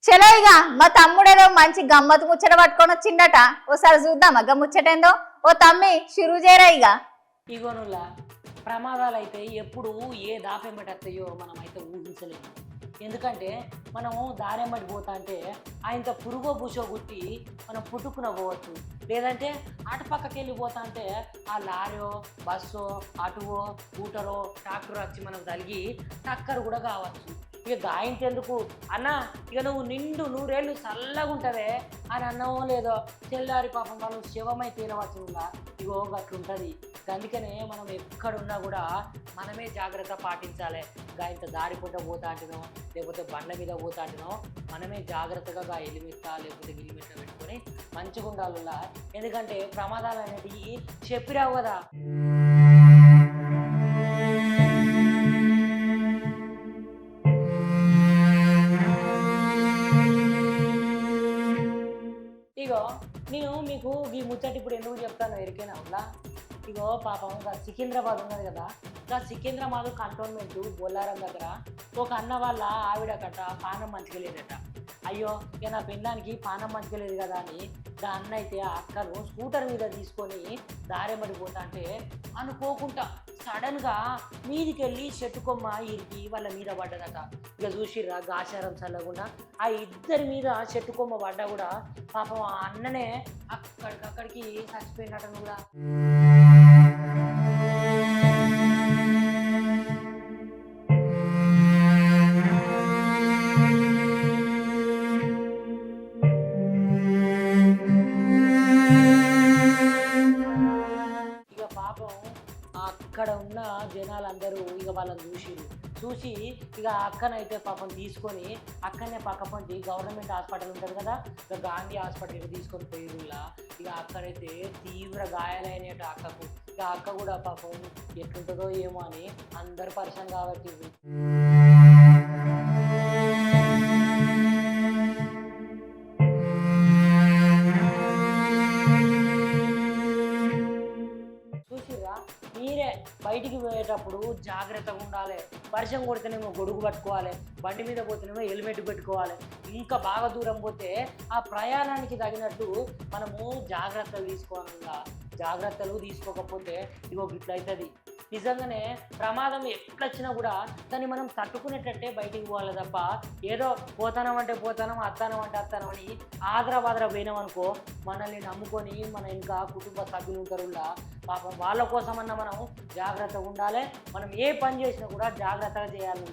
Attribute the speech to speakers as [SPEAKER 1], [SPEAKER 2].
[SPEAKER 1] చలో ఇక మా తమ్ముడేదో మంచి గమ్మత్ ముచ్చట పట్టుకొని వచ్చిండట. ఓసారి చూద్దామా ముచ్చటేందో. ఓ తమ్మి షురు చేయరా ఇక.
[SPEAKER 2] ఇగోనులా ప్రమాదాలు అయితే ఎప్పుడు ఏ దాపెంబటస్తాయో మనం అయితే ఊహించలేము. ఎందుకంటే మనము దారెమ్మటి పోతా అంటే ఆయనతో పురుగో బుషో గుట్టి మనం పుట్టుకున పోవచ్చు, లేదంటే అటు పక్కకి వెళ్ళిపోతా అంటే ఆ లారో బస్సో ఆటోవో స్కూటరో ట్రాక్టర్ వచ్చి మనకు తలిగి టక్కర్ కూడా కావచ్చు. ఇక గాయంతెందుకు అన్న, ఇక నువ్వు నిండు నూరేళ్ళు చల్లగా ఉంటావే అని అన్నవో లేదో తెల్లారి పాపం వాళ్ళు శివమై తీరవచ్చుగా. ఇగో అట్లుంటుంది. అందుకనే మనం ఎక్కడున్నా కూడా మనమే జాగ్రత్త పాటించాలి. ఇంత దారిపోతా పోతా అంటున్నాం, లేకపోతే బండ్ల మీద పోతా అంటున్నాం, మనమే జాగ్రత్తగా హెల్మెట్ లేకపోతే గిలిమెట్ పెట్టుకొని మంచిగా ఉండాలి. ఎందుకంటే ప్రమాదాలు అనేటివి చెప్పిరావు కదా. ఇగో నేను మీకు ఈ ముచ్చట ఇప్పుడు ఎందుకు చెప్తాను ఎరికైనా ఉందా. ఇగో పాపం సికింద్రాబాద్ ఉన్నది కదా, ఇంకా సికింద్రాబాద్ కంటోన్మెంట్ బొల్లారం దగ్గర ఒక అన్న వాళ్ళ ఆవిడకట పానం మంచిగా లేదట. అయ్యో ఇక నా పెళ్ళానికి పానం మంచిగా లేదు కదా అని దా అన్న అయితే ఆ అక్కను స్కూటర్ మీద తీసుకొని దారెమ్మడిపోతా అంటే అనుకోకుండా సడన్గా మీదికి వెళ్ళి చెట్టు కొమ్మ ఇరికి వాళ్ళ మీద పడ్డదట. ఇక చూసిర్రా గాచారం చల్లకుండా ఆ ఇద్దరి మీద చెట్టు కొమ్మ పడ్డా కూడా పాపం ఆ అన్ననే అక్కడికక్కడికి చచ్చిపోయినట్టు కూడా. ఇక పాపం అక్కడ ఉన్న జనాలందరూ ఇక వాళ్ళని చూసి ఇక అక్కనైతే పాపం తీసుకొని అక్కడనే పక్కపంటి గవర్నమెంట్ హాస్పిటల్ ఉంటుంది కదా, ఇక గాంధీ హాస్పిటల్కి తీసుకొని పోయిరులా. ఇక అక్కడైతే తీవ్ర గాయాలైనట అక్కకు. ఇక అక్క కూడా పాపం ఎట్లుంటుందో ఏమో అని అందరు పరిచయం కాబట్టి. చూసిర్రా, మీరే బయటికి పోయేటప్పుడు జాగ్రత్తగా ఉండాలి. వర్షం కొడితేనేమో గొడుగు పట్టుకోవాలి, బండి మీద పోతేనేమో హెల్మెట్ పెట్టుకోవాలి. ఇంకా బాగా దూరం పోతే ఆ ప్రయాణానికి తగినట్టు మనము జాగ్రత్తలు తీసుకోవాలిగా. జాగ్రత్తలు తీసుకోకపోతే ఇగో గిట్లయితుంది. నిజంగానే ప్రమాదం ఎట్లొచ్చినా కూడా దాన్ని మనం తట్టుకునేటట్టే బయటికి పోవాలి తప్ప ఏదో పోతానం అత్తానం అని ఆదరా పోయినాం అనుకో, మనల్ని నమ్ముకొని మన ఇంకా కుటుంబ సభ్యులు ఉంటారు. పాపం వాళ్ళ కోసమన్నా మనం జాగ్రత్తగా ఉండాలి. మనం ఏ పని చేసినా కూడా జాగ్రత్తగా చేయాలి.